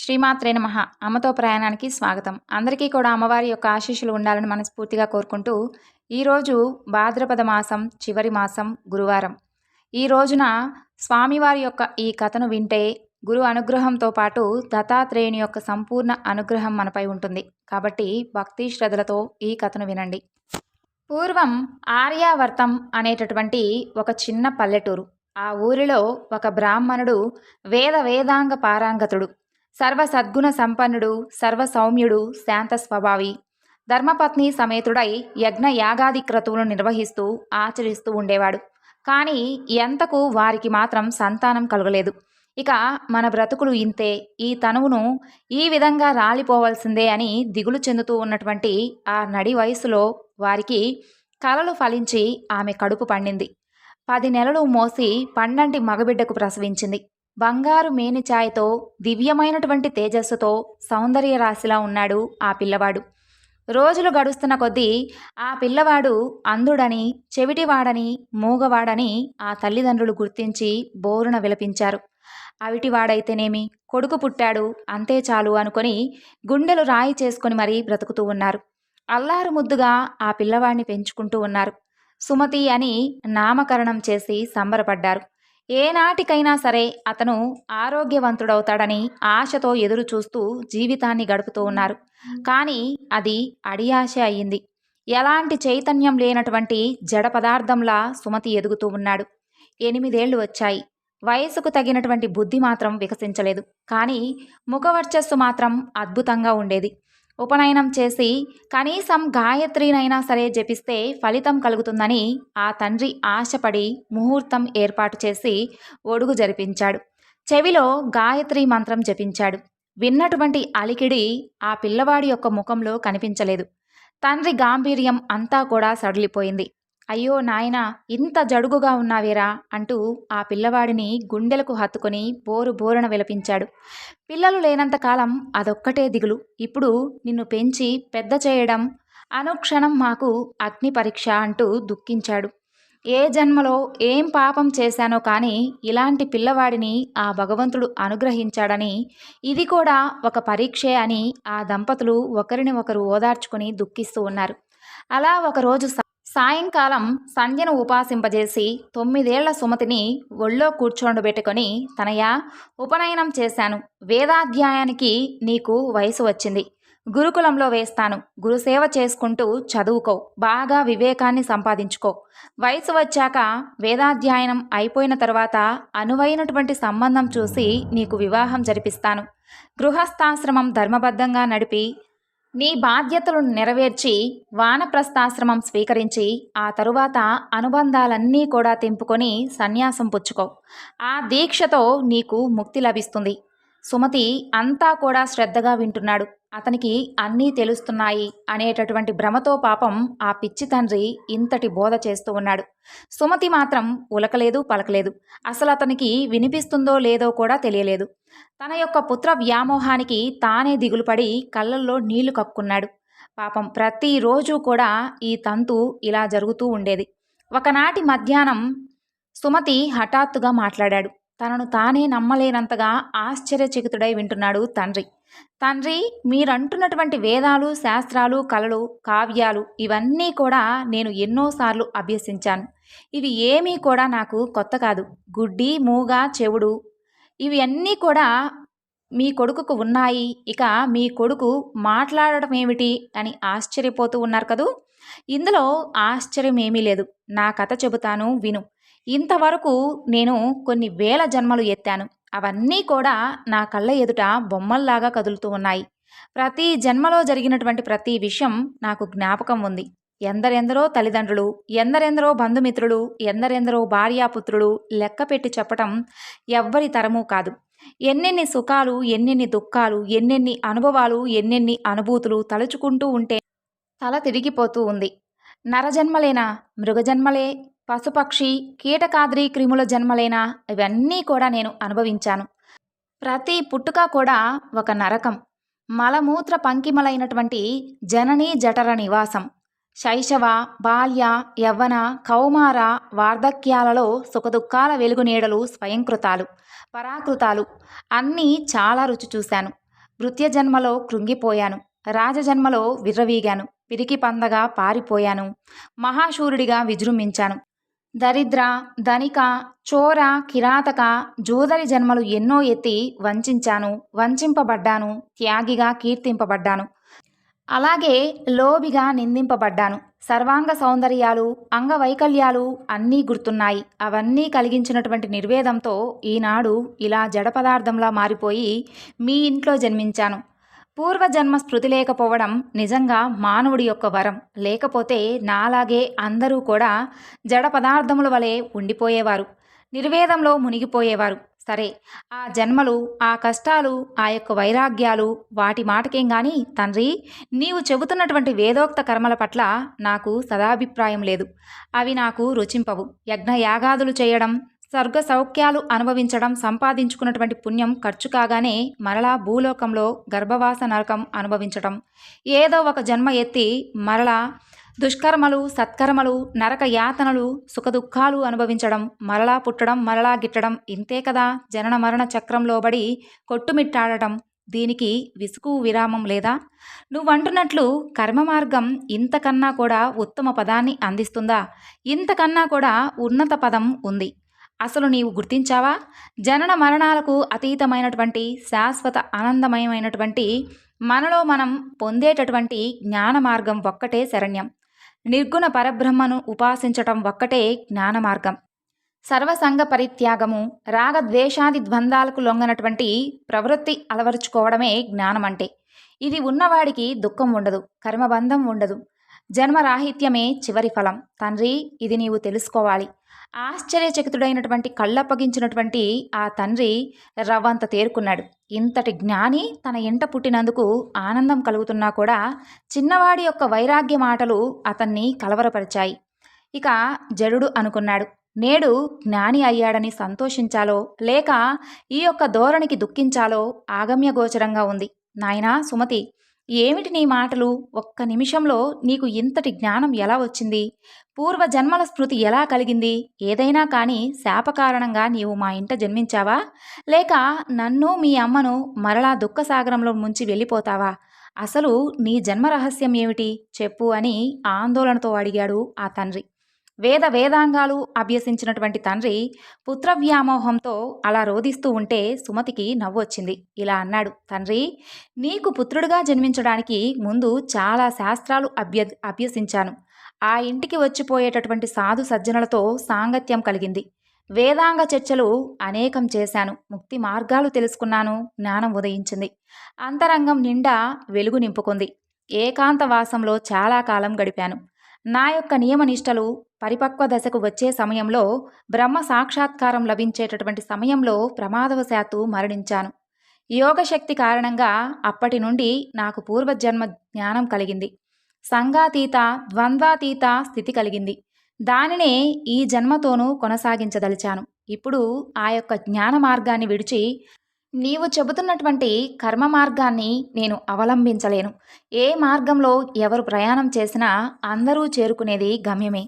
శ్రీమాత్రే నమః. అమ్మతో ప్రయాణానికి స్వాగతం. అందరికీ కూడా అమ్మవారి యొక్క ఆశీస్సులు ఉండాలని మనస్ఫూర్తిగా కోరుకుంటూ, ఈరోజు భాద్రపద మాసం చివరి మాసం గురువారం. ఈ రోజున స్వామివారి యొక్క ఈ కథను వింటే గురు అనుగ్రహంతో పాటు దత్తాత్రేయుని యొక్క సంపూర్ణ అనుగ్రహం మనపై ఉంటుంది. కాబట్టి భక్తి శ్రద్ధలతో ఈ కథను వినండి. పూర్వం ఆర్యావర్తం అనేటటువంటి ఒక చిన్న పల్లెటూరు. ఆ ఊరిలో ఒక బ్రాహ్మణుడు వేదాంగ పారంగతుడు, సర్వ సద్గుణ సంపన్నుడు, సర్వ సౌమ్యుడు, శాంత స్వభావి, ధర్మపత్ని సమేతుడై యజ్ఞ యాగాది క్రతువులను నిర్వహిస్తూ ఆచరిస్తూ ఉండేవాడు. కానీ ఎంతకు వారికి మాత్రం సంతానం కలగలేదు. ఇక మన బ్రతుకులు ఇంతే, ఈ తనువును ఈ విధంగా రాలిపోవలసిందే అని దిగులు చెందుతూ ఉన్నటువంటి ఆ నడి వయసులో వారికి కలలు ఫలించి ఆమె కడుపు పండింది. 10 నెలలు మోసి పండంటి మగబిడ్డకు ప్రసవించింది. బంగారు మేనిఛాయతో, దివ్యమైనటువంటి తేజస్సుతో, సౌందర్య రాశిలా ఉన్నాడు ఆ పిల్లవాడు. రోజులు గడుస్తున్న కొద్దీ ఆ పిల్లవాడు అంధుడని, చెవిటివాడని, మూగవాడని ఆ తల్లిదండ్రులు గుర్తించి బోరున విలపించారు. అవిటివాడైతేనేమి, కొడుకు పుట్టాడు అంతే చాలు అనుకొని గుండెలు రాయి చేసుకొని మరీ బ్రతుకుతూ ఉన్నారు. అల్లారు ముద్దుగా ఆ పిల్లవాడిని పెంచుకుంటూ ఉన్నారు. సుమతి అని నామకరణం చేసి సంబరపడ్డారు. ఏనాటికైనా సరే అతను ఆరోగ్యవంతుడవుతాడని ఆశతో ఎదురు చూస్తూ జీవితాన్ని గడుపుతూ ఉన్నారు. కానీ అది అడియాశ అయ్యింది. ఎలాంటి చైతన్యం లేనటువంటి జడ పదార్థంలా సుమతి ఎదుగుతూ ఉన్నాడు. 8 ఏళ్లు వచ్చాయి. వయసుకు తగినటువంటి బుద్ధి మాత్రం వికసించలేదు. కానీ ముఖవర్చస్సు మాత్రం అద్భుతంగా ఉండేది. ఉపనయనం చేసి కనీసం గాయత్రినైనా సరే జపిస్తే ఫలితం కలుగుతుందని ఆ తండ్రి ఆశపడి ముహూర్తం ఏర్పాటు చేసి ఒడుగు జరిపించాడు. చెవిలో గాయత్రి మంత్రం జపించాడు. విన్నటువంటి అలికిడి ఆ పిల్లవాడి యొక్క ముఖంలో కనిపించలేదు. తండ్రి గాంభీర్యం అంతా కూడా సడలిపోయింది. అయ్యో నాయనా, ఇంత జడుగుగా ఉన్నావేరా అంటూ ఆ పిల్లవాడిని గుండెలకు హత్తుకొని బోరున విలపించాడు. పిల్లలు లేనంతకాలం అదొక్కటే దిగులు. ఇప్పుడు నిన్ను పెంచి పెద్ద చేయడం అనుక్షణం మాకు అగ్ని పరీక్ష అంటూ దుఃఖించాడు. ఏ జన్మలో ఏం పాపం చేశానో కానీ ఇలాంటి పిల్లవాడిని ఆ భగవంతుడు అనుగ్రహించాడని, ఇది కూడా ఒక పరీక్షే అని ఆ దంపతులు ఒకరిని ఒకరు ఓదార్చుకుని దుఃఖిస్తూ ఉన్నారు. అలా ఒకరోజు సాయంకాలం సంధ్యను ఉపాసింపజేసి 9 ఏళ్ల సుమతిని ఒళ్ళో కూర్చోండబెట్టుకొని, తనయ ఉపనయనం చేశాను, వేదాధ్యాయానికి నీకు వయసు వచ్చింది, గురుకులంలో వేస్తాను, గురుసేవ చేసుకుంటూ చదువుకో, బాగా వివేకాన్ని సంపాదించుకో, వయసు వచ్చాక వేదాధ్యాయనం అయిపోయిన తర్వాత అనువైనటువంటి సంబంధం చూసి నీకు వివాహం జరిపిస్తాను, గృహస్థాశ్రమం ధర్మబద్ధంగా నడిపి నీ బాధ్యతలను నెరవేర్చి వానప్రస్థాశ్రమం స్వీకరించి ఆ తరువాత అనుబంధాలన్నీ కూడా తెంపుకొని సన్యాసం పుచ్చుకో, ఆ దీక్షతో నీకు ముక్తి లభిస్తుంది. సుమతి అంతా కూడా శ్రద్ధగా వింటున్నాడు. అతనికి అన్నీ తెలుస్తున్నాయి అనేటటువంటి భ్రమతో పాపం ఆ పిచ్చి తండ్రి ఇంతటి బోధ చేస్తూ ఉన్నాడు. సుమతి మాత్రం ఉలకలేదు, పలకలేదు. అసలు అతనికి వినిపిస్తుందో లేదో కూడా తెలియలేదు. తన యొక్క పుత్ర వ్యామోహానికి తానే దిగులుపడి కళ్ళల్లో నీళ్లు కక్కున్నాడు. పాపం ప్రతిరోజు కూడా ఈ తంతు ఇలా జరుగుతూ ఉండేది. ఒకనాటి మధ్యాహ్నం సుమతి హఠాత్తుగా మాట్లాడాడు. తనను తానే నమ్మలేనంతగా ఆశ్చర్యచకితుడై వింటున్నాడు తండ్రి. తండ్రి, మీరంటున్నటువంటి వేదాలు, శాస్త్రాలు, కళలు, కావ్యాలు ఇవన్నీ కూడా నేను ఎన్నోసార్లు అభ్యసించాను. ఇవి ఏమీ కూడా నాకు కొత్త కాదు. గుడ్డి, మూగ, చెవుడు ఇవి అన్నీ కూడా మీ కొడుకుకు ఉన్నాయి. ఇక మీ కొడుకు మాట్లాడటం ఏమిటి అని ఆశ్చర్యపోతూ ఉన్నారు కదూ. ఇందులో ఆశ్చర్యం ఏమీ లేదు. నా కథ చెబుతాను విను. ఇంతవరకు నేను కొన్ని వేల జన్మలు ఎత్తాను. అవన్నీ కూడా నా కళ్ళ ఎదుట బొమ్మల్లాగా కదులుతూ ఉన్నాయి. ప్రతి జన్మలో జరిగినటువంటి ప్రతి విషయం నాకు జ్ఞాపకం ఉంది. ఎందరెందరో తల్లిదండ్రులు, ఎందరెందరో బంధుమిత్రులు, ఎందరెందరో భార్యాపుత్రులు లెక్క పెట్టి చెప్పటం ఎవ్వరి తరమూ కాదు. ఎన్నెన్ని సుఖాలు, ఎన్నెన్ని దుఃఖాలు, ఎన్నెన్ని అనుభవాలు, ఎన్నెన్ని అనుభూతులు తలుచుకుంటూ ఉంటే తల తిరిగిపోతూ ఉంది. నరజన్మలేనా, మృగజన్మలే, పశుపక్షి కీటకాద్రి క్రిముల జన్మలేనా, ఇవన్నీ కూడా నేను అనుభవించాను. ప్రతి పుట్టుక కూడా ఒక నరకం. మలమూత్ర పంకిమలైనటువంటి జననీ జఠర నివాసం. శైశవ, బాల్య, యవ్వన, కౌమార, వార్ధక్యాలలో సుఖదుఖాల వెలుగు నీడలు స్వయంకృతాలు, పరాకృతాలు అన్నీ చాలా రుచి చూశాను. వృత్యజన్మలో కృంగిపోయాను. రాజజన్మలో విర్రవీగాను. పిరికి పందగా పారిపోయాను. మహాశూరుడిగా విజృంభించాను. దరిద్ర, ధనిక, చోర, కిరాతక, జూదరి జన్మలు ఎన్నో ఎత్తి వంచించాను. వంచింపబడ్డాను. త్యాగిగా కీర్తింపబడ్డాను. అలాగే లోబిగా నిందింపబడ్డాను. సర్వాంగ సౌందర్యాలు, అంగవైకల్యాలు అన్నీ గుర్తున్నాయి. అవన్నీ కలిగించినటువంటి నిర్వేదంతో ఈనాడు ఇలా జడ పదార్థంలా మారిపోయి మీ ఇంట్లో జన్మించాను. పూర్వజన్మ స్మృతి లేకపోవడం నిజంగా మానవుడి యొక్క వరం. లేకపోతే నాలాగే అందరూ కూడా జడ పదార్థముల వలె ఉండిపోయేవారు. నిర్వేదంలో మునిగిపోయేవారు. సరే, ఆ జన్మలు, ఆ కష్టాలు, ఆ యొక్క వైరాగ్యాలు వాటి మాటకేం గాని తండ్రి, నీవు చెబుతున్నటువంటి వేదోక్త కర్మల పట్ల నాకు సదాభిప్రాయం లేదు. అవి నాకు రుచింపవు. యజ్ఞయాగాదులు చేయడం, స్వర్గ సౌఖ్యాలు అనుభవించడం, సంపాదించుకున్నటువంటి పుణ్యం ఖర్చు కాగానే మరలా భూలోకంలో గర్భవాస నరకం అనుభవించటం, ఏదో ఒక జన్మ ఎత్తి మరలా దుష్కర్మలు, సత్కర్మలు, నరక యాతనలు, సుఖదుఖాలు అనుభవించడం, మరలా పుట్టడం, మరలా గిట్టడం, ఇంతే కదా జనన మరణ చక్రంలోబడి కొట్టుమిట్టాడటం. దీనికి విసుగు విరామం లేదా? నువ్వంటున్నట్లు కర్మ మార్గం ఇంతకన్నా కూడా ఉత్తమ పదాన్ని అందిస్తుందా? ఇంతకన్నా కూడా ఉన్నత పదం ఉంది. అసలు నీవు గుర్తించావా? జనన మరణాలకు అతీతమైనటువంటి శాశ్వత ఆనందమయమైనటువంటి మనలో మనం పొందేటటువంటి జ్ఞాన మార్గం ఒక్కటే శరణ్యం. నిర్గుణ పరబ్రహ్మను ఉపాసించటం ఒక్కటే జ్ఞాన మార్గం. సర్వసంగ పరిత్యాగము, రాగద్వేషాది ద్వంద్వాలకు లొంగనటువంటి ప్రవృత్తి అలవరుచుకోవడమే జ్ఞానం అంటే. ఇది ఉన్నవాడికి దుఃఖం ఉండదు, కర్మబంధం ఉండదు. జన్మరాహిత్యమే చివరి ఫలం. తండ్రి, ఇది నీవు తెలుసుకోవాలి. ఆశ్చర్యచకితుడైనటువంటి కళ్ళప్పగించినటువంటి ఆ తండ్రి రవ్వంత తేరుకున్నాడు. ఇంతటి జ్ఞాని తన ఇంట పుట్టినందుకు ఆనందం కలుగుతున్నా కూడా చిన్నవాడి యొక్క వైరాగ్య మాటలు అతన్ని కలవరపరిచాయి. ఇక జడుడు అనుకున్నాడు, నేడు జ్ఞాని అయ్యాడని సంతోషించాలో లేక ఈ యొక్క ధోరణికి దుఃఖించాలో ఆగమ్యగోచరంగా ఉంది. నాయనా సుమతి, ఏమిటి నీ మాటలు? ఒక్క నిమిషంలో నీకు ఇంతటి జ్ఞానం ఎలా వచ్చింది? పూర్వజన్మల స్మృతి ఎలా కలిగింది? ఏదైనా కానీ శాపకారణంగా నీవు మా ఇంట జన్మించావా? లేక నన్ను మీ అమ్మను మరలా దుఃఖసాగరంలో ముంచి వెళ్ళిపోతావా? అసలు నీ జన్మ రహస్యం ఏమిటి చెప్పు అని ఆందోళనతో అడిగాడు ఆ తండ్రి. వేదాంగాలు అభ్యసించినటువంటి తండ్రి పుత్రవ్యామోహంతో అలా రోదిస్తూ ఉంటే సుమతికి నవ్వొచ్చింది. ఇలా అన్నాడు, తండ్రి, నీకు పుత్రుడిగా జన్మించడానికి ముందు చాలా శాస్త్రాలు అభ్యసించాను. ఆ ఇంటికి వచ్చిపోయేటటువంటి సాధు సజ్జనులతో సాంగత్యం కలిగింది. వేదాంగ చర్చలు అనేకం చేశాను. ముక్తి మార్గాలు తెలుసుకున్నాను. జ్ఞానం ఉదయించింది. అంతరంగం నిండా వెలుగు నింపుకుంది. ఏకాంతవాసంలో చాలా కాలం గడిపాను. నా యొక్క నియమనిష్టలు పరిపక్వ దశకు వచ్చే సమయంలో, బ్రహ్మ సాక్షాత్కారం లభించేటటువంటి సమయంలో ప్రమాదవశాత్తు మరణించాను. యోగశక్తి కారణంగా అప్పటి నుండి నాకు పూర్వజన్మ జ్ఞానం కలిగింది. సంగాతీత, ద్వంద్వాతీత స్థితి కలిగింది. దానినే ఈ జన్మతోనూ కొనసాగించదలిచాను. ఇప్పుడు ఆ యొక్క జ్ఞాన మార్గాన్ని విడిచి నీవు చెబుతున్నటువంటి కర్మ మార్గాన్ని నేను అవలంబించలేను. ఏ మార్గంలో ఎవరు ప్రయాణం చేసినా అందరూ చేరుకునేది గమ్యమే.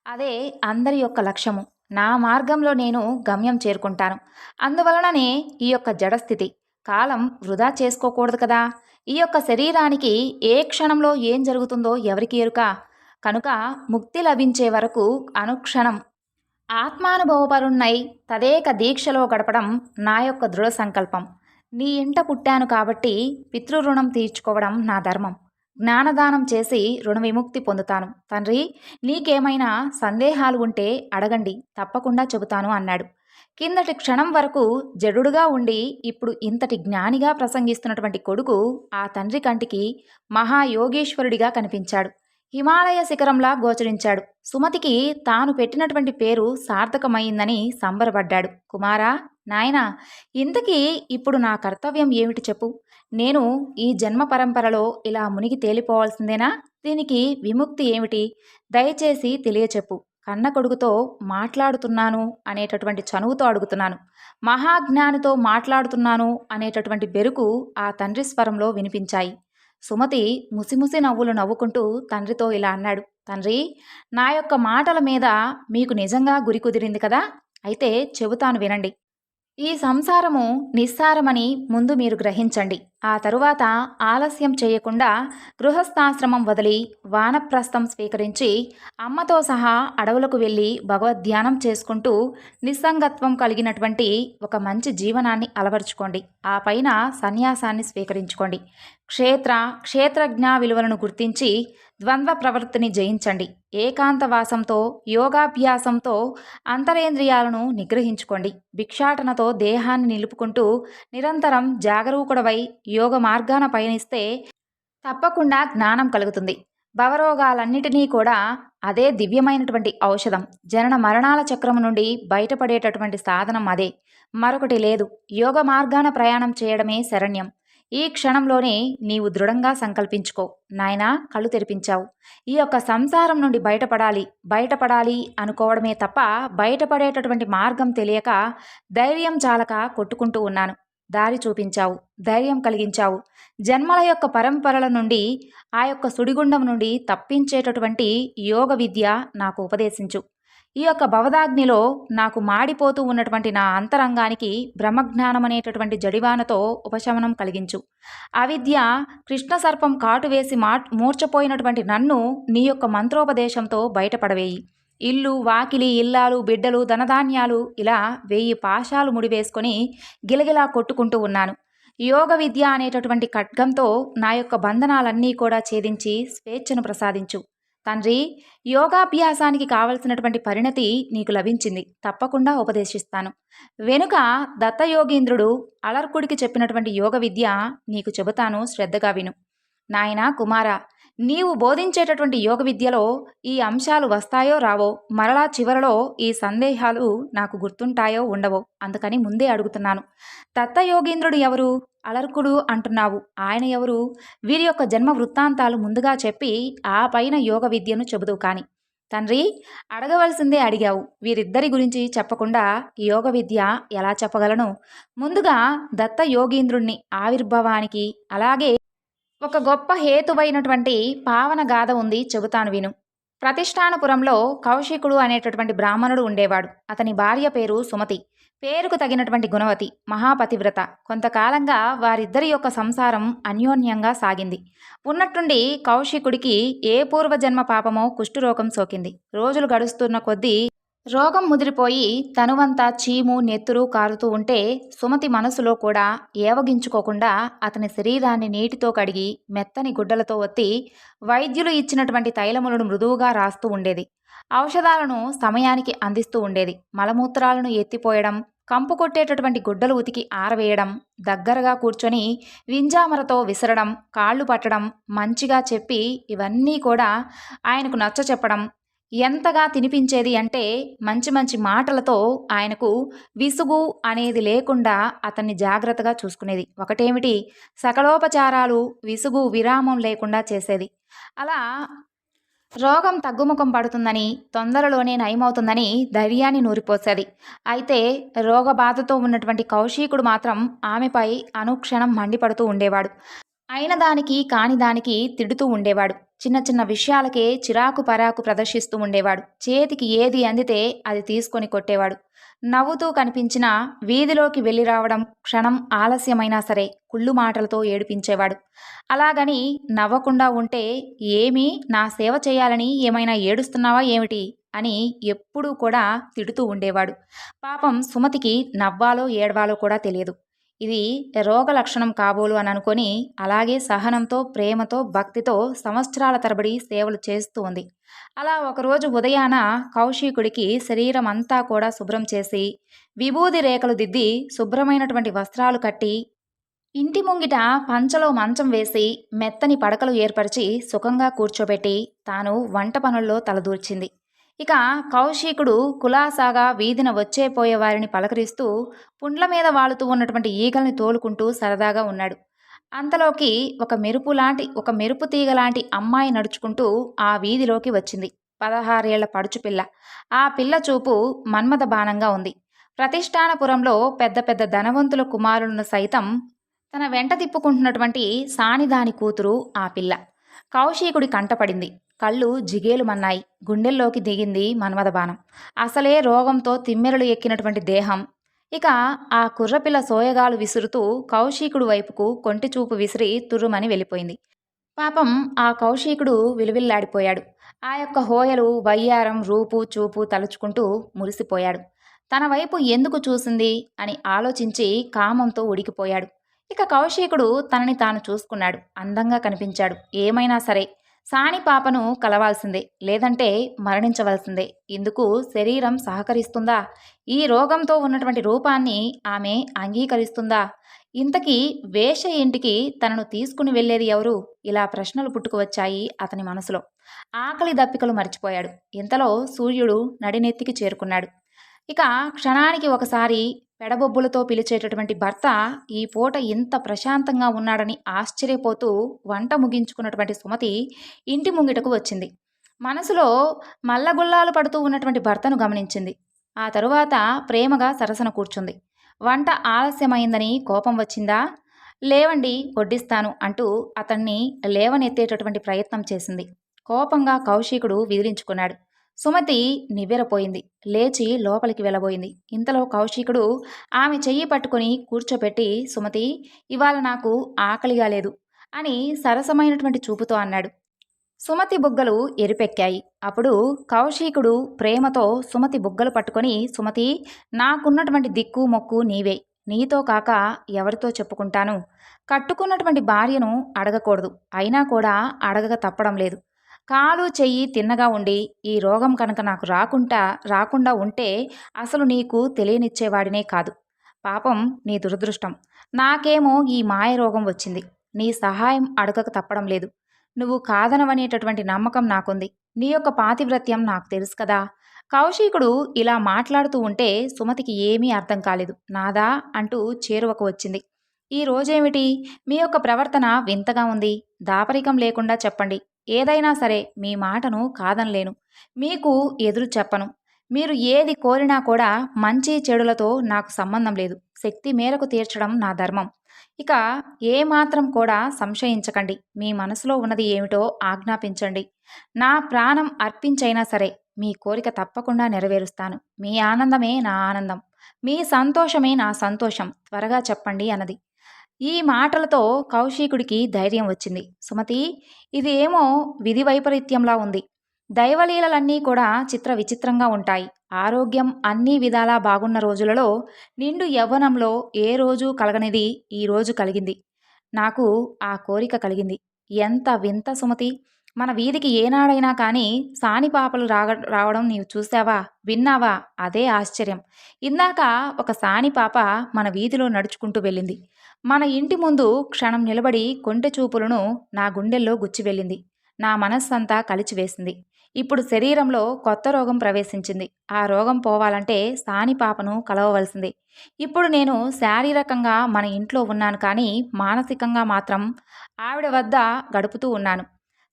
అదే అందరి యొక్క లక్ష్యము. నా మార్గంలో నేను గమ్యం చేరుకుంటాను. అందువలననే ఈ యొక్క జడస్థితి. కాలం వృధా చేసుకోకూడదు కదా. ఈ యొక్క శరీరానికి ఏ క్షణంలో ఏం జరుగుతుందో ఎవరికి ఎరుక. కనుక ముక్తి లభించే వరకు అనుక్షణం ఆత్మానుభవపరుణ్ణై తదేక దీక్షలో గడపడం నా యొక్క దృఢ సంకల్పం. నీ ఇంట పుట్టాను కాబట్టి పితృరుణం తీర్చుకోవడం నా ధర్మం. జ్ఞానదానం చేసి రుణ విముక్తి పొందుతాను. తండ్రి, నీకేమైనా సందేహాలు ఉంటే అడగండి, తప్పకుండా చెబుతాను అన్నాడు. కిందటి క్షణం వరకు జడుడుగా ఉండి ఇప్పుడు ఇంతటి జ్ఞానిగా ప్రసంగిస్తున్నటువంటి కొడుకు ఆ తండ్రి కంటికి మహాయోగేశ్వరుడిగా కనిపించాడు. హిమాలయ శిఖరంలా గోచరించాడు. సుమతికి తాను పెట్టినటువంటి పేరు సార్థకమైందని సంబరపడ్డాడు. కుమారా, నాయనా, ఇంతకీ ఇప్పుడు నా కర్తవ్యం ఏమిటి చెప్పు. నేను ఈ జన్మ పరంపరలో ఇలా మునిగి తేలిపోవాల్సిందేనా? దీనికి విముక్తి ఏమిటి? దయచేసి తెలియచెప్పు. కన్న కొడుకుతో మాట్లాడుతున్నాను అనేటటువంటి చనువుతో అడుగుతున్నాను. మహాజ్ఞానితో మాట్లాడుతున్నాను అనేటటువంటి బెరుకు ఆ తండ్రి స్వరంలో వినిపించాయి. సుమతి ముసిముసి నవ్వులు నవ్వుకుంటూ తండ్రితో ఇలా అన్నాడు, తండ్రి, నా యొక్క మాటల మీద మీకు నిజంగా గురి కుదిరింది కదా? అయితే చెబుతాను వినండి. ఈ సంసారము నిస్సారమని ముందు మీరు గ్రహించండి. ఆ తరువాత ఆలస్యం చేయకుండా గృహస్థాశ్రమం వదిలి వానప్రస్థం స్వీకరించి అమ్మతో సహా అడవులకు వెళ్ళి భగవద్ధ్యానం చేసుకుంటూ నిస్సంగత్వం కలిగినటువంటి ఒక మంచి జీవనాన్ని అలవరుచుకోండి. ఆ పైన సన్యాసాన్ని స్వీకరించుకోండి. క్షేత్రజ్ఞ విలువలను గుర్తించి ద్వంద్వ ప్రవృత్తిని జయించండి. ఏకాంతవాసంతో యోగాభ్యాసంతో అంతరేంద్రియాలను నిగ్రహించుకోండి. భిక్షాటనతో దేహాన్ని నిలుపుకుంటూ నిరంతరం జాగరూకుడవై యోగ మార్గాన పయనిస్తే తప్పకుండా జ్ఞానం కలుగుతుంది. భవరోగాలన్నిటినీ కూడా అదే దివ్యమైనటువంటి ఔషధం. జనన మరణాల చక్రము నుండి బయటపడేటటువంటి సాధనం అదే, మరొకటి లేదు. యోగ మార్గాన ప్రయాణం చేయడమే శరణ్యం. ఈ క్షణంలోనే నీవు దృఢంగా సంకల్పించుకో. నాయనా, కళ్ళు తెరిపించావు. ఈ యొక్క సంసారం నుండి బయటపడాలి అనుకోవడమే తప్ప బయటపడేటటువంటి మార్గం తెలియక ధైర్యం చాలక కొట్టుకుంటూ ఉన్నాను. దారి చూపించావు, ధైర్యం కలిగించావు. జన్మల యొక్క పరంపరల నుండి, ఆ యొక్క సుడిగుండం నుండి తప్పించేటటువంటి యోగ విద్య నాకు ఉపదేశించు. ఈ యొక్క భవదాగ్నిలో నాకు మాడిపోతూ ఉన్నటువంటి నా అంతరంగానికి బ్రహ్మజ్ఞానం అనేటటువంటి జడివానతో ఉపశమనం కలిగించు. అవిద్య కృష్ణ సర్పం కాటు వేసి మూర్చపోయినటువంటి నన్ను నీ యొక్క మంత్రోపదేశంతో బయటపడవేయి. ఇల్లు, వాకిలి, ఇల్లాలు, బిడ్డలు, ధనధాన్యాలు ఇలా 1000 పాశాలు ముడివేసుకొని గిలగిలా కొట్టుకుంటూ ఉన్నాను. యోగ విద్య అనేటటువంటి ఖడ్గంతో నా యొక్క బంధనాలన్నీ కూడా ఛేదించి స్వేచ్ఛను ప్రసాదించు. తండ్రి, యోగాభ్యాసానికి కావలసినటువంటి పరిణతి నీకు లభించింది. తప్పకుండా ఉపదేశిస్తాను. వెనుక దత్తయోగీంద్రుడు అలర్కుడికి చెప్పినటువంటి యోగ విద్య నీకు చెబుతాను, శ్రద్ధగా విను. నాయనా కుమారా, నీవు బోధించేటటువంటి యోగ విద్యలో ఈ అంశాలు వస్తాయో రావో, మరలా చివరలో ఈ సందేహాలు నాకు గుర్తుంటాయో ఉండవో, అందుకని ముందే అడుగుతున్నాను. దత్తయోగీంద్రుడు ఎవరు? అలర్కుడు అంటున్నావు, ఆయన ఎవరు? వీరి యొక్క జన్మ వృత్తాంతాలు ముందుగా చెప్పి ఆ పైన యోగ విద్యను చెబుదు కాని. తండ్రి, అడగవలసిందే అడిగావు. వీరిద్దరి గురించి చెప్పకుండా యోగ విద్య ఎలా చెప్పగలను? ముందుగా దత్త యోగీంద్రుణ్ణి ఆవిర్భావానికి, అలాగే ఒక గొప్ప హేతువైనటువంటి పావన గాథ ఉంది, చెబుతాను విను. ప్రతిష్టానపురంలో కౌశికుడు అనేటటువంటి బ్రాహ్మణుడు ఉండేవాడు. అతని భార్య పేరు సుమతి. పేరుకు తగినటువంటి గుణవతి, మహాపతివ్రత. కొంతకాలంగా వారిద్దరి యొక్క సంసారం అన్యోన్యంగా సాగింది. ఉన్నట్టుండి కౌశికుడికి ఏ పూర్వజన్మ పాపమో కుష్ఠరోగం సోకింది. రోజులు గడుస్తున్న కొద్దీ రోగం ముదిరిపోయి తనువంతా చీము, నెత్తురు కారుతూ ఉంటే సుమతి మనసులో కూడా ఏవగించుకోకుండా అతని శరీరాన్ని నీటితో కడిగి మెత్తని గుడ్డలతో ఒత్తి వైద్యులు ఇచ్చినటువంటి తైలములను మృదువుగా రాస్తూ ఉండేది. ఔషధాలను సమయానికి అందిస్తూ ఉండేది. మలమూత్రాలను ఎత్తిపోయడం, కంపు కొట్టేటటువంటి గుడ్డలు ఉతికి ఆరవేయడం, దగ్గరగా కూర్చొని వింజామరతో విసరడం, కాళ్ళు పట్టడం, మంచిగా చెప్పి ఇవన్నీ కూడా ఆయనకు నచ్చ చెప్పడం, ఎంతగా తినిపించేది అంటే మంచి మంచి మాటలతో ఆయనకు విసుగు అనేది లేకుండా అతన్ని జాగ్రత్తగా చూసుకునేది. ఒకటేమిటి, సకలోపచారాలు విసుగు విరామం లేకుండా చేసేది. అలా రోగం తగ్గుముఖం పడుతుందని, తొందరలోనే నయమవుతుందని ధైర్యాన్ని నూరిపోసేది. అయితే రోగబాధతో ఉన్నటువంటి కౌశికుడు మాత్రం ఆమెపై అనుక్షణం మండిపడుతూ ఉండేవాడు. అయిన దానికి కాని దానికి తిడుతూ ఉండేవాడు. చిన్న చిన్న విషయాలకే చిరాకు పరాకు ప్రదర్శిస్తూ ఉండేవాడు. చేతికి ఏది అందితే అది తీసుకొని కొట్టేవాడు. నవ్వుతూ కనిపించినా వీధిలోకి వెళ్ళి రావడం క్షణం ఆలస్యమైనా సరే కుళ్ళు మాటలతో ఏడిపించేవాడు. అలాగని నవ్వకుండా ఉంటే, ఏమీ నా సేవ చేయాలని ఏమైనా ఏడుస్తున్నావా ఏమిటి అని ఎప్పుడూ కూడా తిడుతూ ఉండేవాడు. పాపం సుమతికి నవ్వాలో ఏడవాలో కూడా తెలియదు. ఇది రోగ లక్షణం కాబోలు అని అనుకొని అలాగే సహనంతో, ప్రేమతో, భక్తితో సంవత్సరాల తరబడి సేవలు చేస్తూ ఉంది. అలా ఒకరోజు ఉదయాన కౌశికుడికి శరీరం అంతా కూడా శుభ్రం చేసి, విభూది రేఖలు దిద్ది, శుభ్రమైనటువంటి వస్త్రాలు కట్టి, ఇంటి ముంగిట పంచలో మంచం వేసి, మెత్తని పడకలు ఏర్పరిచి సుఖంగా కూర్చోబెట్టి తాను వంట పనుల్లో తలదూర్చింది. ఇక కౌశికుడు కులాసాగా వీధిన వచ్చే పోయే వారిని పలకరిస్తూ, పుండ్ల మీద వాలుతూ ఉన్నటువంటి ఈగల్ని తోలుకుంటూ సరదాగా ఉన్నాడు. అంతలోకి ఒక మెరుపు తీగలాంటి అమ్మాయి నడుచుకుంటూ ఆ వీధిలోకి వచ్చింది. 16 ఏళ్ల పడుచుపిల్ల. ఆ పిల్ల చూపు మన్మథ బాణంగా ఉంది. ప్రతిష్టానపురంలో పెద్ద పెద్ద ధనవంతుల కుమారులను సైతం తన వెంట తిప్పుకుంటున్నటువంటి సానిదాని కూతురు ఆ పిల్ల. కౌశికుడి కంటపడింది. కళ్ళు జిగేలుమన్నాయి. గుండెల్లోకి దిగింది మన్మథ బాణం. అసలే రోగంతో తిమ్మెరలు ఎక్కినటువంటి దేహం, ఇక ఆ కుర్రపిల్ల సోయగాలు విసురుతూ కౌశికుడు వైపుకు కొంటి చూపు విసిరి తుర్రుమని వెళ్ళిపోయింది. పాపం ఆ కౌశికుడు విలువిల్లాడిపోయాడు. ఆ యొక్క హోయలు, వయ్యారం, రూపు, చూపు తలుచుకుంటూ మురిసిపోయాడు. తన వైపు ఎందుకు చూసింది అని ఆలోచించి కామంతో ఉడికిపోయాడు. ఇక కౌశికుడు తనని తాను చూసుకున్నాడు. అందంగా కనిపించాడు. ఏమైనా సరే సాని పాపను కలవాల్సిందే, లేదంటే మరణించవలసిందే. ఇందుకు శరీరం సహకరిస్తుందా? ఈ రోగంతో ఉన్నటువంటి రూపాన్ని ఆమె అంగీకరిస్తుందా? ఇంతకీ వేశ్య ఇంటికి తనను తీసుకుని వెళ్ళేది ఎవరు? ఇలా ప్రశ్నలు పుట్టుకువచ్చాయి అతని మనసులో. ఆకలి దప్పికలు మర్చిపోయాడు. ఇంతలో సూర్యుడు నడినెత్తికి చేరుకున్నాడు. ఇక క్షణానికి ఒకసారి పెడబొబ్బులతో పిలిచేటటువంటి భర్త ఈ పూట ఇంత ప్రశాంతంగా ఉన్నాడని ఆశ్చర్యపోతూ వంట ముగించుకున్నటువంటి సుమతి ఇంటి ముంగిటకు వచ్చింది. మనసులో మల్లగుల్లాలు పడుతూ ఉన్నటువంటి భర్తను గమనించింది. ఆ తరువాత ప్రేమగా సరసన కూర్చుంది. వంట ఆలస్యమైందని కోపం వచ్చిందా? లేవండి, వడ్డిస్తాను అంటూ అతన్ని లేవనెత్తేటటువంటి ప్రయత్నం చేసింది. కోపంగా కౌశికుడు విదిలించుకున్నాడు. సుమతి నివ్వెరపోయింది. లేచి లోపలికి వెళ్ళబోయింది. ఇంతలో కౌశికుడు ఆమె చెయ్యి పట్టుకుని కూర్చోపెట్టి, సుమతి, ఇవాళ నాకు ఆకలిగా లేదు అని సరసమైనటువంటి చూపుతో అన్నాడు. సుమతి బుగ్గలు ఎరిపెక్కాయి. అప్పుడు కౌశికుడు ప్రేమతో సుమతి బుగ్గలు పట్టుకొని, సుమతి, నాకున్నటువంటి దిక్కు మొక్కు నీవే. నీతో కాక ఎవరితో చెప్పుకుంటాను? కట్టుకున్నటువంటి భార్యను అడగకూడదు. అయినా కూడా అడగక తప్పడం లేదు. కాలు చెయ్యి తిన్నగా ఉండి ఈ రోగం కనుక నాకు రాకుండా ఉంటే అసలు నీకు తెలియనిచ్చేవాడినే కాదు. పాపం నీ దురదృష్టం. నాకేమో ఈ మాయ రోగం వచ్చింది. నీ సహాయం అడగక తప్పడం లేదు. నువ్వు కాదనవనేటటువంటి నమ్మకం నాకుంది. నీ యొక్క పాతివ్రత్యం నాకు తెలుసు కదా. కౌశికుడు ఇలా మాట్లాడుతూ ఉంటే సుమతికి ఏమీ అర్థం కాలేదు. నాదా అంటూ చేరువకు వచ్చింది. ఈ రోజేమిటి? మీ యొక్క ప్రవర్తన వింతగా ఉంది. దాపరికం లేకుండా చెప్పండి. ఏదైనా సరే మీ మాటను కాదనలేను. మీకు ఎదురు చెప్పను. మీరు ఏది కోరినా కూడా మంచి చెడులతో నాకు సంబంధం లేదు. శక్తి మేరకు తీర్చడం నా ధర్మం. ఇక ఏమాత్రం కూడా సంశయించకండి. మీ మనసులో ఉన్నది ఏమిటో ఆజ్ఞాపించండి. నా ప్రాణం అర్పించైనా సరే మీ కోరిక తప్పకుండా నెరవేరుస్తాను. మీ ఆనందమే నా ఆనందం. మీ సంతోషమే నా సంతోషం. త్వరగా చెప్పండి అన్నది. ఈ మాటలతో కౌశికుడికి ధైర్యం వచ్చింది. సుమతి, ఇది ఏమో విధి వైపరీత్యంలా ఉంది. దైవలీలలన్నీ కూడా చిత్ర విచిత్రంగా ఉంటాయి. ఆరోగ్యం అన్ని విధాలా బాగున్న రోజులలో, నిండు యవ్వనంలో ఏ రోజు కలగనిది ఈ రోజు కలిగింది. నాకు ఆ కోరిక కలిగింది. ఎంత వింత సుమతి! మన వీధికి ఏనాడైనా కానీ సానిపాపలు రావడం నీవు చూసావా? విన్నావా? అదే ఆశ్చర్యం. ఇందాక ఒక సానిపాప మన వీధిలో నడుచుకుంటూ వెళ్ళింది. మన ఇంటి ముందు క్షణం నిలబడి కొంటె చూపులను నా గుండెల్లో గుచ్చి వెళ్ళింది. నా మనస్సంతా కలిచివేసింది. ఇప్పుడు శరీరంలో కొత్త రోగం ప్రవేశించింది. ఆ రోగం పోవాలంటే సానిపాపను కలవవలసిందే. ఇప్పుడు నేను శారీరకంగా మన ఇంట్లో ఉన్నాను కానీ మానసికంగా మాత్రం ఆవిడ వద్ద గడుపుతూ ఉన్నాను.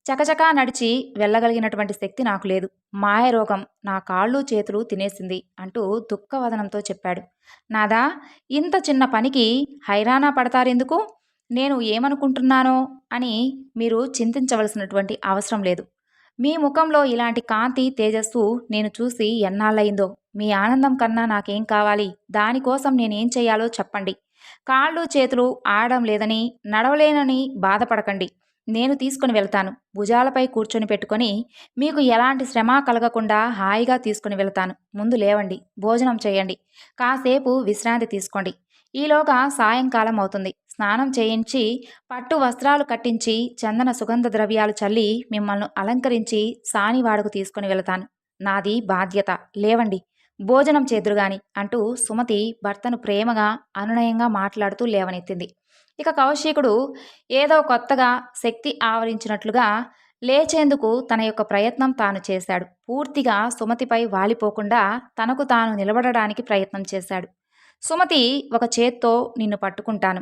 చకచకా నడిచి వెళ్ళగలిగినటువంటి శక్తి నాకు లేదు. మాయరోగం నా కాళ్ళు చేతులు తినేసింది అంటూ దుఃఖవదనంతో చెప్పాడు. నాదా, ఇంత చిన్న పనికి హైరానా పడతారెందుకు? నేను ఏమనుకుంటున్నానో అని మీరు చింతించవలసినటువంటి అవసరం లేదు. మీ ముఖంలో ఇలాంటి కాంతి తేజస్సు నేను చూసి ఎన్నాళ్ళయిందో. మీ ఆనందం కన్నా నాకేం కావాలి? దానికోసం నేనేం చెయ్యాలో చెప్పండి. కాళ్ళు చేతులు ఆడడం లేదని, నడవలేనని బాధపడకండి. నేను తీసుకుని వెళ్తాను. భుజాలపై కూర్చొని పెట్టుకొని మీకు ఎలాంటి శ్రమ కలగకుండా హాయిగా తీసుకుని వెళ్తాను. ముందు లేవండి, భోజనం చేయండి, కాసేపు విశ్రాంతి తీసుకోండి. ఈలోగా సాయంకాలం అవుతుంది. స్నానం చేయించి పట్టు వస్త్రాలు కట్టించి చందన సుగంధ ద్రవ్యాలు చల్లి మిమ్మల్ని అలంకరించి సానివాడకు తీసుకుని వెళతాను. నాది బాధ్యత. లేవండి, భోజనం చేదురుగాని అంటూ సుమతి భర్తను ప్రేమగా అనునయంగా మాట్లాడుతూ లేవనెత్తింది. ఇక కౌశికుడు ఏదో కొత్తగా శక్తి ఆవరించినట్లుగా లేచేందుకు తన యొక్క ప్రయత్నం తాను చేశాడు. పూర్తిగా సుమతిపై వాలిపోకుండా తనకు తాను నిలబడడానికి ప్రయత్నం చేశాడు. సుమతి, ఒక చేత్తో నిన్ను పట్టుకుంటాను,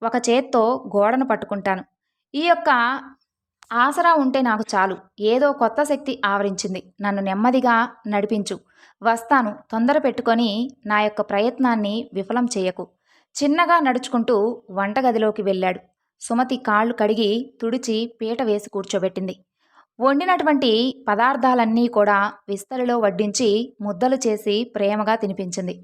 ఒక చేత్తో గోడను పట్టుకుంటాను. ఈ యొక్క ఆసరా ఉంటే నాకు చాలు. ఏదో కొత్త శక్తి ఆవరించింది. నన్ను నెమ్మదిగా నడిపించు. వస్తాను. తొందర పెట్టుకొని నా యొక్క ప్రయత్నాన్ని విఫలం చేయకు. చిన్నగా నడుచుకుంటూ వంటగదిలోకి వెళ్ళాడు. సుమతి కాళ్ళు కడిగి తుడిచి పీట వేసి కూర్చోబెట్టింది. వండినటువంటి పదార్థాలన్నీ కూడా విస్తరిలో వడ్డించి ముద్దలు చేసి ప్రేమగా తినిపించింది.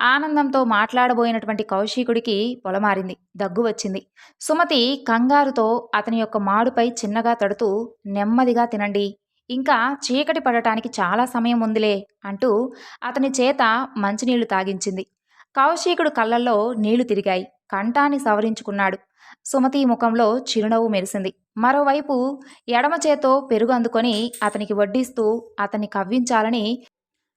ఆనందంతో మాట్లాడబోయినటువంటి కౌశికుడికి పొలమారింది. దగ్గు వచ్చింది. సుమతి కంగారుతో అతని యొక్క మాడుపై చిన్నగా తడుతూ, నెమ్మదిగా తినండి. ఇంకా చీకటి పడటానికి చాలా సమయం ఉందిలే అంటూ అతని చేత మంచినీళ్లు తాగించింది. కౌశికుడు కళ్ళల్లో నీళ్లు తిరిగాయి. కంఠాన్ని సవరించుకున్నాడు. సుమతి ముఖంలో చిరునవ్వు మెరిసింది. మరోవైపు ఎడమ చేత్తో పెరుగు అందుకొని అతనికి వడ్డిస్తూ అతన్ని కవ్వించాలని,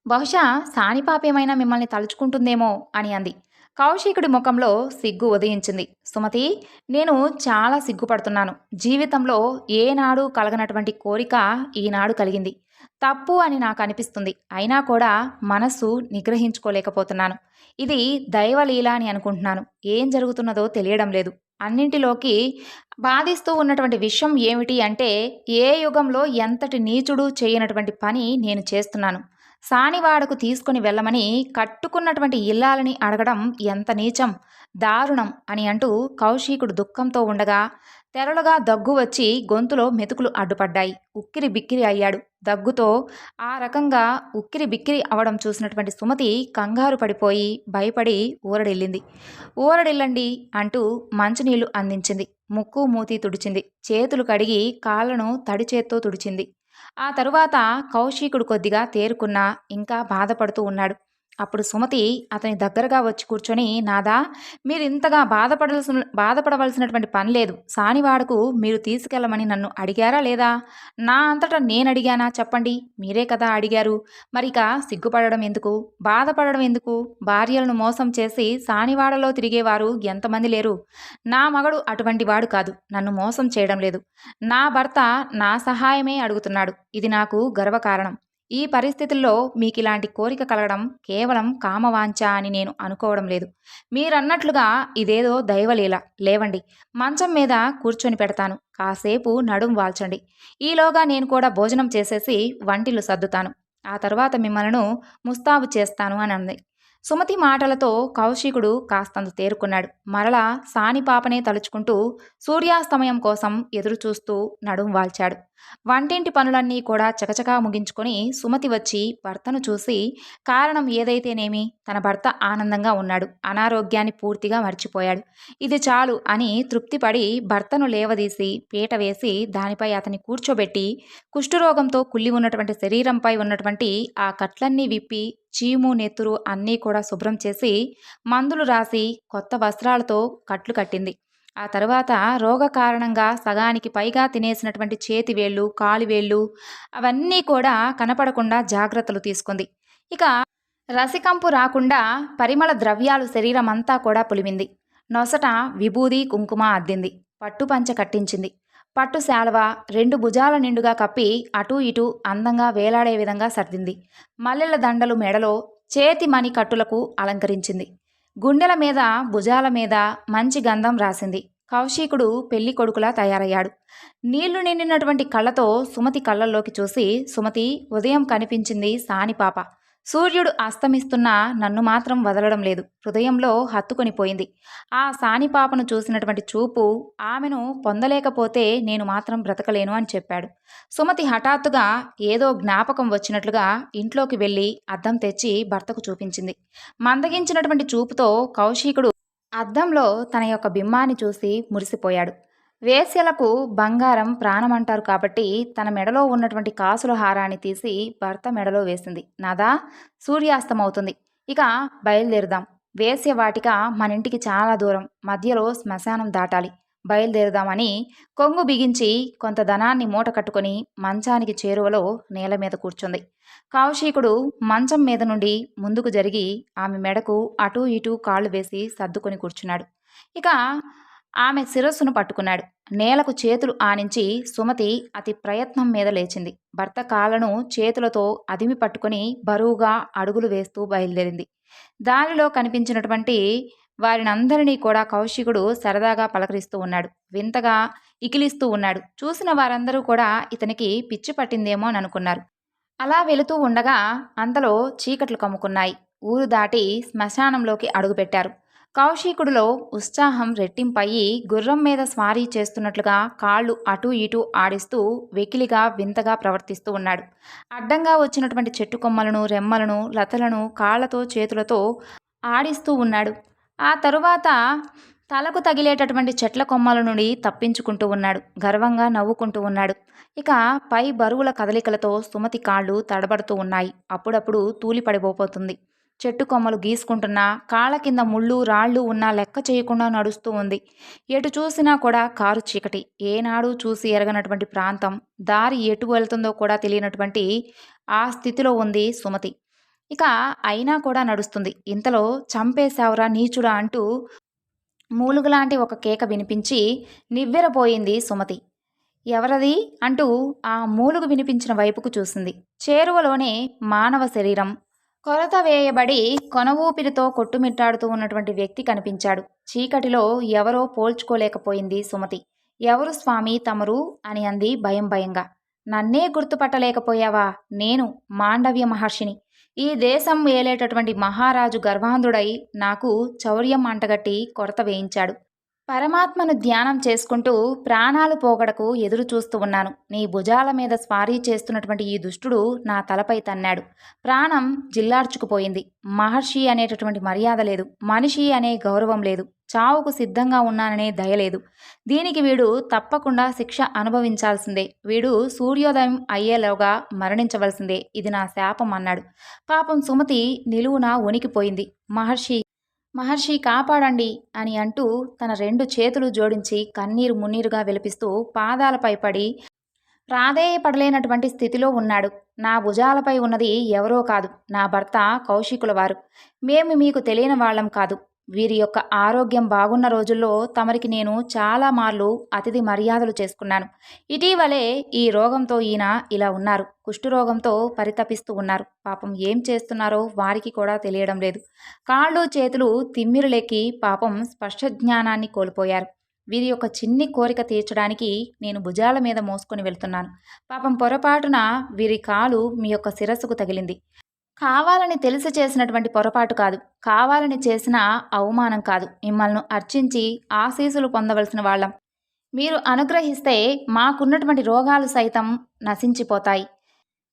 బహుశా సానిపాపేమైనా మిమ్మల్ని తలుచుకుంటుందేమో అని అంది. కౌశికుడి ముఖంలో సిగ్గు ఉదయించింది. సుమతి, నేను చాలా సిగ్గుపడుతున్నాను. జీవితంలో ఏనాడు కలగనటువంటి కోరిక ఈనాడు కలిగింది. తప్పు అని నాకు అనిపిస్తుంది. అయినా కూడా మనస్సు నిగ్రహించుకోలేకపోతున్నాను. ఇది దైవలీల అని అనుకుంటున్నాను. ఏం జరుగుతున్నదో తెలియడం లేదు. అన్నింటిలోకి బాధిస్తూ ఉన్నటువంటి విషయం ఏమిటి అంటే, ఏ యుగంలో ఎంతటి నీచుడు చేయనటువంటి పని నేను చేస్తున్నాను. సానివాడకు తీసుకొని వెళ్ళమని కట్టుకున్నటువంటి ఇల్లాలని అడగడం ఎంత నీచం, దారుణం అని అంటూ కౌశికుడు దుఃఖంతో ఉండగా తెరలుగా దగ్గు వచ్చి గొంతులో మెతుకులు అడ్డుపడ్డాయి. ఉక్కిరి బిక్కిరి అయ్యాడు. దగ్గుతో ఆ రకంగా ఉక్కిరి బిక్కిరి అవడం చూసినటువంటి సుమతి కంగారు పడిపోయి భయపడి ఊరడిల్లింది. ఊరడిల్లండి అంటూ మంచినీళ్లు అందించింది. ముక్కు మూతి తుడిచింది. చేతులు కడిగి కాళ్లను తడి చేత్తో తుడిచింది. ఆ తరువాత కౌశికుడు కొద్దిగా తేరుకున్నా ఇంకా బాధపడుతూ ఉన్నాడు. అప్పుడు సుమతి అతని దగ్గరగా వచ్చి కూర్చొని, నాదా, మీరింతగా బాధపడవలసినటువంటి పని లేదు. సానివాడకు మీరు తీసుకెళ్ళమని నన్ను అడిగారా లేదా? నా అంతటా నేనడిగానా చెప్పండి? మీరే కదా అడిగారు. మరిక సిగ్గుపడడం ఎందుకు? బాధపడడం ఎందుకు? భార్యలను మోసం చేసి సానివాడలో తిరిగేవారు ఎంతమంది లేరు? నా మగడు అటువంటి వాడు కాదు. నన్ను మోసం చేయడం లేదు. నా భర్త నా సహాయమే అడుగుతున్నాడు. ఇది నాకు గర్వకారణం. ఈ పరిస్థితుల్లో మీకిలాంటి కోరిక కలగడం కేవలం కామవాంఛ అని నేను అనుకోవడం లేదు. మీరన్నట్లుగా ఇదేదో దైవలీల. లేవండి, మంచం మీద కూర్చొని పెడతాను. కాసేపు నడుం వాల్చండి. ఈలోగా నేను కూడా భోజనం చేసేసి వంటిల్లు సర్దుతాను. ఆ తర్వాత మిమ్మల్ని ముస్తాబు చేస్తాను అని అంది. సుమతి మాటలతో కౌశికుడు కాస్తంత తేరుకున్నాడు. మరలా సానిపాపనే తలుచుకుంటూ సూర్యాస్తమయం కోసం ఎదురుచూస్తూ నడుం వాల్చాడు. వంటింటి పనులన్నీ కూడా చకచకా ముగించుకొని సుమతి వచ్చి భర్తను చూసి, కారణం ఏదైతేనేమి తన భర్త ఆనందంగా ఉన్నాడు. అనారోగ్యాన్ని పూర్తిగా మర్చిపోయాడు. ఇది చాలు అని తృప్తిపడి భర్తను లేవదీసి పీట వేసి దానిపై అతన్ని కూర్చోబెట్టి కుష్ఠరోగంతో కుళ్ళి ఉన్నటువంటి శరీరంపై ఉన్నటువంటి ఆ కట్లన్నీ విప్పి చీము నెత్తురు అన్నీ కూడా శుభ్రం చేసి మందులు రాసి కొత్త వస్త్రాలతో కట్లు కట్టింది. ఆ తరువాత రోగ కారణంగా సగానికి పైగా తినేసినటువంటి చేతివేళ్ళు, కాలివేళ్ళు అవన్నీ కూడా కనపడకుండా జాగ్రత్తలు తీసుకుంది. ఇక రసికంపు రాకుండా పరిమళ ద్రవ్యాలు శరీరమంతా కూడా పులిమింది. నొసట విభూది కుంకుమ అద్దింది. పట్టుపంచ కట్టించింది. పట్టు శాలువ 2 భుజాల నిండుగా కప్పి అటూ ఇటూ అందంగా వేలాడే విధంగా సర్దింది. మల్లెల దండలు మెడలో, చేతి మణి కట్టులకు అలంకరించింది. గుండెల మీద, భుజాల మీద మంచి గంధం రాసింది. కౌశికుడు పెళ్లి కొడుకులా తయారయ్యాడు. నీళ్లు నిండినటువంటి కళ్ళతో సుమతి కళ్ళల్లోకి చూసి, సుమతి, ఉదయం కనిపించింది సానిపాప. సూర్యుడు అస్తమిస్తున్నా నన్ను మాత్రం వదలడం లేదు. హృదయంలో హత్తుకొనిపోయింది. ఆ సానిపాపను చూసినటువంటి చూపు, ఆమెను పొందలేకపోతే నేను మాత్రం బ్రతకలేను అని చెప్పాడు. సుమతి హఠాత్తుగా ఏదో జ్ఞాపకం వచ్చినట్లుగా ఇంట్లోకి వెళ్ళి అద్దం తెచ్చి భర్తకు చూపించింది. మందగించినటువంటి చూపుతో కౌశికుడు అద్దంలో తన యొక్క బింబాన్ని చూసి మురిసిపోయాడు. వేశ్యలకు బంగారం ప్రాణమంటారు కాబట్టి తన మెడలో ఉన్నటువంటి కాసుల హారాన్ని తీసి భర్త మెడలో వేసింది. నాదా, సూర్యాస్తమవుతుంది. ఇక బయలుదేరుదాం. వేశ్య వాటిక మన ఇంటికి చాలా దూరం. మధ్యలో శ్మశానం దాటాలి. బయలుదేరుదామని కొంగు బిగించి కొంత ధనాన్ని మూట కట్టుకొని మంచానికి చేరువలో నేల మీద కూర్చుంది. కౌశికుడు మంచం మీద నుండి ముందుకు జరిగి ఆమె మెడకు అటూ ఇటూ కాళ్ళు వేసి సర్దుకొని కూర్చున్నాడు. ఇక ఆమె శిరస్సును పట్టుకున్నాడు. నేలకు చేతులు ఆనించి సుమతి అతి ప్రయత్నం మీద లేచింది. భర్త కాళ్ళను చేతులతో అదిమి పట్టుకుని బరువుగా అడుగులు వేస్తూ బయలుదేరింది. దారిలో కనిపించినటువంటి వారినందరినీ కూడా కౌశికుడు సరదాగా పలకరిస్తూ ఉన్నాడు. వింతగా ఇకిలిస్తూ ఉన్నాడు. చూసిన వారందరూ కూడా ఇతనికి పిచ్చి పట్టిందేమో అని అనుకున్నారు. అలా వెళుతూ ఉండగా అంతలో చీకట్లు కమ్ముకున్నాయి. ఊరు దాటి శ్మశానంలోకి అడుగుపెట్టారు. కౌశికుడిలో ఉత్సాహం రెట్టింపయి గుర్రం మీద స్వారీ చేస్తున్నట్లుగా కాళ్ళు అటూ ఇటూ ఆడిస్తూ వెకిలిగా వింతగా ప్రవర్తిస్తూ ఉన్నాడు. అడ్డంగా వచ్చినటువంటి చెట్టు కొమ్మలను, రెమ్మలను, లతలను కాళ్లతో చేతులతో ఆడిస్తూ ఉన్నాడు. ఆ తరువాత తలకు తగిలేటటువంటి చెట్ల కొమ్మల నుండి తప్పించుకుంటూ ఉన్నాడు. గర్వంగా నవ్వుకుంటూ ఉన్నాడు. ఇక పై బరువుల కదలికలతో సుమతి కాళ్ళు తడబడుతూ ఉన్నాయి. అప్పుడప్పుడు తూలిపడిపోతుంది. చెట్టు కొమ్మలు గీసుకుంటున్నా, కాళ్ళ కింద ముళ్ళు రాళ్ళు ఉన్నా లెక్క చేయకుండా నడుస్తూ ఉంది. ఎటు చూసినా కూడా కారు చీకటి. ఏనాడు చూసి ఎరగనటువంటి ప్రాంతం, దారి ఎటు వెళ్తుందో కూడా తెలియనటువంటి ఆ స్థితిలో ఉంది సుమతి. ఇక అయినా కూడా నడుస్తుంది. ఇంతలో చంపేశావురా నీచుడా అంటూ మూలుగులాంటి ఒక కేక వినిపించి నివ్వెరపోయింది సుమతి. ఎవరది అంటూ ఆ మూలుగు వినిపించిన వైపుకు చూసింది. చేరువలోనే మానవ శరీరం కొరత వేయబడి కొన ఊపిరితో కొట్టుమిట్టాడుతూ ఉన్నటువంటి వ్యక్తి కనిపించాడు. చీకటిలో ఎవరో పోల్చుకోలేకపోయింది సుమతి. ఎవరు స్వామి తమరు అని అంది భయం భయంగా. నన్నే గుర్తుపట్టలేకపోయావా? నేను మాండవ్య మహర్షిని. ఈ దేశం ఏలేటటువంటి మహారాజు గర్వాంధుడై నాకు చౌర్యం అంటగట్టి కొరత వేయించాడు. పరమాత్మను ధ్యానం చేసుకుంటూ ప్రాణాలు పోగడకు ఎదురు చూస్తూ ఉన్నాను. నీ భుజాల మీద స్వారీ చేస్తున్నటువంటి ఈ దుష్టుడు నా తలపై తన్నాడు. ప్రాణం జిల్లార్చుకుపోయింది. మహర్షి అనేటటువంటి మర్యాద లేదు. మనిషి అనే గౌరవం లేదు. చావుకు సిద్ధంగా ఉన్నాననే దయ లేదు. దీనికి వీడు తప్పకుండా శిక్ష అనుభవించాల్సిందే. వీడు సూర్యోదయం అయ్యేలోగా మరణించవలసిందే. ఇది నా శాపం అన్నాడు. పాపం సుమతి నిలువున వణికిపోయింది. మహర్షి కాపాడండి అని అంటూ తన 2 చేతులు జోడించి కన్నీరు మున్నీరుగా విలపిస్తూ పాదాలపై పడి ప్రాధేయపడలేనటువంటి స్థితిలో ఉన్నాడు. నా భుజాలపై ఉన్నది ఎవరో కాదు, నా భర్త కౌశికుల వారు. మేము మీకు తెలియని వాళ్ళం కాదు. వీరి యొక్క ఆరోగ్యం బాగున్న రోజుల్లో తమరికి నేను చాలా మార్లు అతిథి మర్యాదలు చేసుకున్నాను. ఇటీవలే ఈ రోగంతో ఈయన ఇలా ఉన్నారు. కుష్ఠరోగంతో పరితపిస్తూ ఉన్నారు. పాపం ఏం చేస్తున్నారో వారికి కూడా తెలియడం లేదు. కాళ్ళు చేతులు తిమ్మిరులెక్కి పాపం స్పష్ట జ్ఞానాన్ని కోల్పోయారు. వీరి యొక్క చిన్ని కోరిక తీర్చడానికి నేను భుజాల మీద మోసుకొని వెళ్తున్నాను. పాపం పొరపాటున వీరి కాలు మీ యొక్క శిరస్సుకు తగిలింది. కావాలని తెలిసి చేసినటువంటి పొరపాటు కాదు. కావాలని చేసిన అవమానం కాదు. మిమ్మల్ని అర్చించి ఆశీస్సులు పొందవలసిన వాళ్ళం. మీరు అనుగ్రహిస్తే మాకున్నటువంటి రోగాలు సైతం నశించిపోతాయి.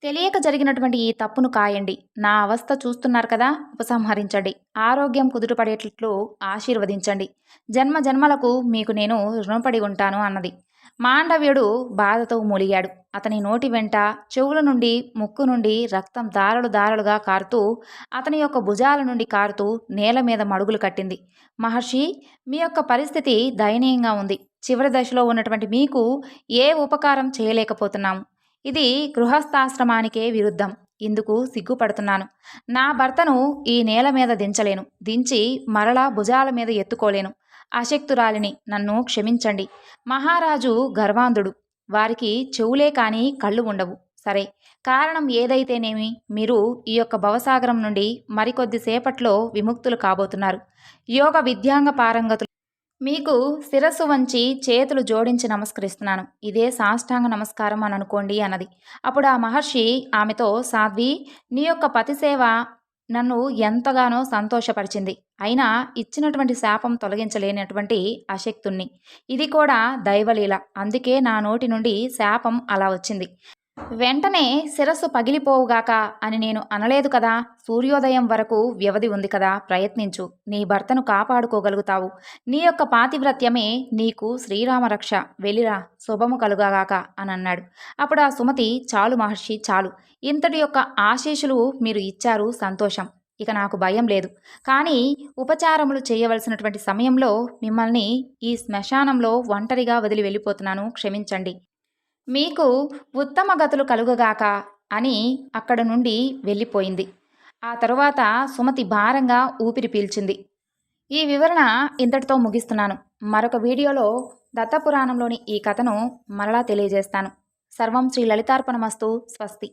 తెలియక జరిగినటువంటి ఈ తప్పును కాయండి. నా అవస్థ చూస్తున్నారు కదా, ఉపసంహరించండి. ఆరోగ్యం కుదుటపడేటట్లు ఆశీర్వదించండి. జన్మ జన్మలకు మీకు నేను రుణపడి ఉంటాను అన్నది. మాండవ్యుడు బాధతో మూలిగాడు. అతని నోటి వెంట, చెవుల నుండి, ముక్కు నుండి రక్తం దారలు దారలుగా కారుతూ అతని యొక్క భుజాల నుండి కారుతూ నేల మీద మడుగులు కట్టింది. మహర్షి, మీ యొక్క పరిస్థితి దయనీయంగా ఉంది. చివరి దశలో ఉన్నటువంటి మీకు ఏ ఉపకారం చేయలేకపోతున్నాము. ఇది గృహస్థాశ్రమానికే విరుద్ధం. ఇందుకు సిగ్గుపడుతున్నాను. నా భర్తను ఈ నేల మీద దించలేను. దించి మరలా భుజాల మీద ఎత్తుకోలేను. అశక్తురాలిని, నన్ను క్షమించండి. మహారాజు గర్వాంధుడు. వారికి చెవులే కాని కళ్ళు ఉండవు. సరే, కారణం ఏదైతేనేమి మీరు ఈ యొక్క భవసాగరం నుండి మరికొద్ది సేపట్లో విముక్తులు కాబోతున్నారు. యోగ విద్యాంగ పారంగతులు మీకు శిరస్సు వంచి చేతులు జోడించి నమస్కరిస్తున్నాను. ఇదే సాష్టాంగ నమస్కారం అని అనుకోండి అన్నది. అప్పుడు ఆ మహర్షి ఆమెతో, సాధ్వి, నీ యొక్క పతిసేవ నన్ను ఎంతగానో సంతోషపరిచింది. అయినా ఇచ్చినటువంటి శాపం తొలగించలేనటువంటి అశక్తుణ్ణి. ఇది కూడా దైవలీల. అందుకే నా నోటి నుండి శాపం అలా వచ్చింది. వెంటనే శిరస్సు పగిలిపోవుగాక అని నేను అనలేదు కదా. సూర్యోదయం వరకు వ్యవధి ఉంది కదా, ప్రయత్నించు. నీ భర్తను కాపాడుకోగలుగుతావు. నీ యొక్క పాతివ్రత్యమే నీకు శ్రీరామరక్ష. వెళ్ళిరా, శుభము కలుగాక అని అన్నాడు. అప్పుడు ఆ సుమతి, చాలు మహర్షి, చాలు. ఇంతటి యొక్క ఆశీస్సులు మీరు ఇచ్చారు, సంతోషం. ఇక నాకు భయం లేదు. కానీ ఉపచారములు చేయవలసినటువంటి సమయంలో మిమ్మల్ని ఈ శ్మశానంలో ఒంటరిగా వదిలి వెళ్ళిపోతున్నాను, క్షమించండి. మీకు ఉత్తమ గతులు కలుగగాక అని అక్కడ నుండి వెళ్ళిపోయింది. ఆ తరువాత సుమతి భారంగా ఊపిరి పీల్చింది. ఈ వివరణ ఇంతటితో ముగిస్తున్నాను. మరొక వీడియోలో దత్తపురాణంలోని ఈ కథను మరలా తెలియజేస్తాను. సర్వం శ్రీ లలితార్పణమస్తు. స్వస్తి.